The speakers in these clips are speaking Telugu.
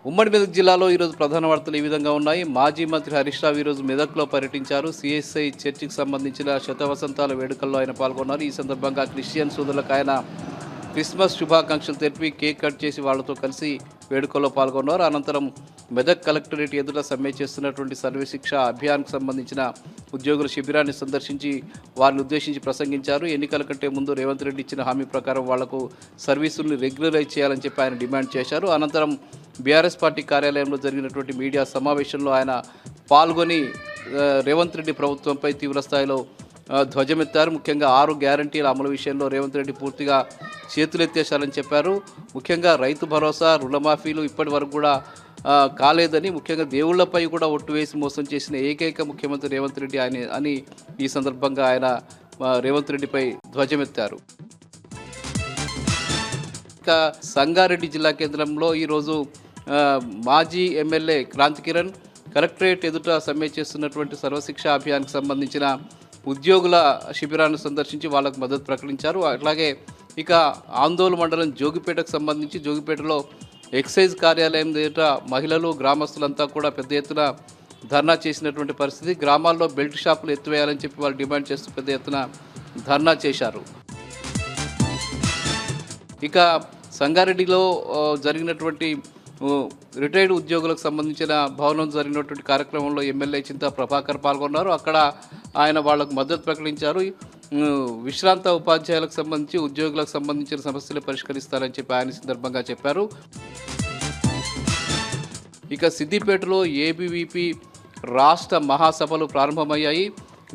ఉమ్మడి మెదక్ జిల్లాలో ఈరోజు ప్రధాన వార్తలు ఈ విధంగా ఉన్నాయి. మాజీ మంత్రి హరీష్ రావు ఈరోజు మెదక్లో పర్యటించారు. సిఎస్ఐ చర్చికి సంబంధించిన శతవసంతాల వేడుకల్లో ఆయన పాల్గొన్నారు. ఈ సందర్భంగా క్రిస్టియన్ సోదరులకు ఆయన క్రిస్మస్ శుభాకాంక్షలు తెలిపి కేక్ కట్ చేసి వాళ్లతో కలిసి వేడుకల్లో పాల్గొన్నారు. అనంతరం మెదక్ కలెక్టరేట్ ఎదుట సమ్మె చేస్తున్నటువంటి సర్వశిక్ష అభియాన్కు సంబంధించిన ఉద్యోగుల శిబిరాన్ని సందర్శించి వారిని ఉద్దేశించి ప్రసంగించారు. ఎన్నికల కంటే ముందు రేవంత్ రెడ్డి ఇచ్చిన హామీ ప్రకారం వాళ్లకు సర్వీసుల్ని రెగ్యులరైజ్ చేయాలని చెప్పి ఆయన డిమాండ్ చేశారు. అనంతరం బీఆర్ఎస్ పార్టీ కార్యాలయంలో జరిగినటువంటి మీడియా సమావేశంలో ఆయన పాల్గొని రేవంత్ రెడ్డి ప్రభుత్వంపై తీవ్రస్థాయిలో ధ్వజమెత్తారు. ముఖ్యంగా 6 గ్యారంటీల అమలు విషయంలో రేవంత్ రెడ్డి పూర్తిగా చేతులెత్తేశారని చెప్పారు. ముఖ్యంగా రైతు భరోసా, రుణమాఫీలు ఇప్పటి వరకు కూడా కాలేదని, ముఖ్యంగా దేవుళ్లపై కూడా ఒట్టు వేసి మోసం చేసిన ఏకైక ముఖ్యమంత్రి రేవంత్ రెడ్డి అని ఈ సందర్భంగా ఆయన రేవంత్ రెడ్డిపై ధ్వజమెత్తారు. ఇక సంగారెడ్డి జిల్లా కేంద్రంలో ఈరోజు మాజీ ఎమ్మెల్యే క్రాంతి కిరణ్ కలెక్టరేట్ ఎదుట సమ్మె చేస్తున్నటువంటి సర్వశిక్ష అభియాన్కి సంబంధించిన ఉద్యోగుల శిబిరాన్ని సందర్శించి వాళ్ళకు మద్దతు ప్రకటించారు. అట్లాగే ఇక ఆందోళన మండలం జోగిపేటకు సంబంధించి జోగిపేటలో ఎక్సైజ్ కార్యాలయం ఎదుట మహిళలు గ్రామస్తులంతా కూడా పెద్ద ఎత్తున ధర్నా చేసినటువంటి పరిస్థితి. గ్రామాల్లో బెల్ట్ షాపులు ఎత్తివేయాలని చెప్పి వాళ్ళు డిమాండ్ చేస్తూ పెద్ద ఎత్తున ధర్నా చేశారు. ఇక సంగారెడ్డిలో జరిగినటువంటి రిటైర్డ్ ఉద్యోగులకు సంబంధించిన భవనం జరిగినటువంటి కార్యక్రమంలో ఎమ్మెల్యే చింతా ప్రభాకర్ పాల్గొన్నారు. అక్కడ ఆయన వాళ్లకు మద్దతు ప్రకటించారు. విశ్రాంత ఉపాధ్యాయులకు సంబంధించి ఉద్యోగులకు సంబంధించిన సమస్యలు పరిష్కరిస్తారని చెప్పి ఆయన సందర్భంగా చెప్పారు. ఇక సిద్దిపేటలో ఏబీవీపీ రాష్ట్ర మహాసభలు ప్రారంభమయ్యాయి.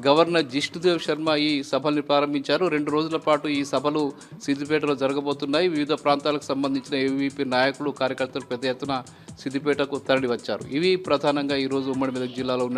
గవర్నర్ జిష్ణుదేవ్ శర్మ ఈ సభల్ని ప్రారంభించారు. 2 రోజుల పాటు ఈ సభలు సిద్దిపేటలో జరగబోతున్నాయి. వివిధ ప్రాంతాలకు సంబంధించిన ఏబీవీపీ నాయకులు, కార్యకర్తలు పెద్ద ఎత్తున సిద్దిపేటకు తరలి వచ్చారు. ఇవి ప్రధానంగా ఈరోజు ఉమ్మడి మెదక్ జిల్లాలో ఉన్న